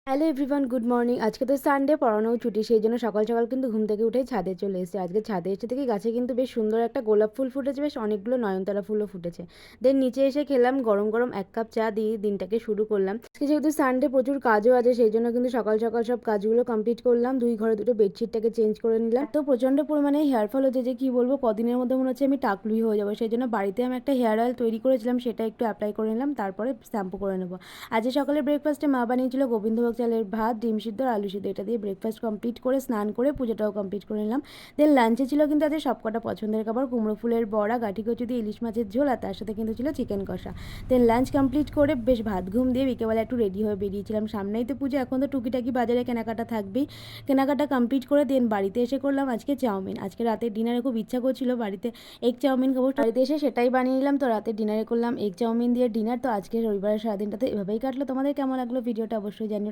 Hello everyone, good morning. আজকে তো Sunday, পড়ানোও ছুটি, সেই জন্য সকাল সকাল কিন্তু ঘুম থেকে উঠেই ছাদে চলে এসেছি। আজকে ছাদে এসে থেকে গাছে কিন্তু বেশ সুন্দর একটা গোলাপ ফুল ফুটেছে, বেশ অনেকগুলো নয়নতারা ফুলও ফুটেছে। দেন নিচে এসে খেলাম গরম গরম 1 কাপ চা, দিয়ে দিনটাকে শুরু করলাম। আজকে যেহেতু সানডে প্রচুর কাজও আছে, সেই জন্য কিন্তু সকাল সকাল সব কাজগুলো কমপ্লিট করলাম। ঘরে দুটো বেডশিটটাকে চেঞ্জ করে নিলাম। তো প্রচণ্ড পরিমাণে হেয়ার ফল হচ্ছে যে কি বলবো, কদিনের মধ্যে মনে হচ্ছে আমি টাকলুই হয়ে যাবো। সেই জন্য বাড়িতে আমি একটা হেয়ার অয়েল তৈরি করেছিলাম, সেটা একটু অ্যাপ্লাই করে নিলাম, তারপরে শ্যাম্পু করে নেবো। আজকে সকালে ব্রেকফাস্টে মা বানিয়েছিল গোবিন্দভোগ চালের ভাত, ডিম সিদ্ধ আর আলু সিদ্ধ। এটা দিয়ে ব্রেকফাস্ট কমপ্লিট করে স্নান করে পুজোটাও কমপ্লিট করে নিলাম। দেন লাঞ্চে ছিল কিন্তু আজকে সবকটা পছন্দের খাবার, কুমড়ো ফুলের বড়া, গাঠি কচু দিয়ে ইলিশ মাছের ঝোল, আর তার সাথে কিন্তু ছিল চিকেন কষা। দেন লাঞ্চ কমপ্লিট করে বেশ ভাত ঘুম দিয়ে বিকেলবেলা একটু রেডি হয়ে বেরিয়েছিলাম। সামনেই তো পুজো, এখন তো টুকিটাকি বাজারে কেনাকাটা থাকবেই। কেনাকাটা কমপ্লিট করে দেন বাড়িতে এসে করলাম আজকে চাউমিন। আজকে রাতের ডিনারে খুব ইচ্ছা করছিল বাড়িতে এগ চাউমিন খাবো, বাড়িতে এসে সেটাই বানিয়ে নিলাম। তো রাতের ডিনারে করলাম এগ চাউমিন দিয়ে ডিনার। তো আজকে রবিবারের সারাদিনটা তো এভাবেই কাটলো। তোমাদের কেমন লাগলো ভিডিওটা অবশ্যই জানিও।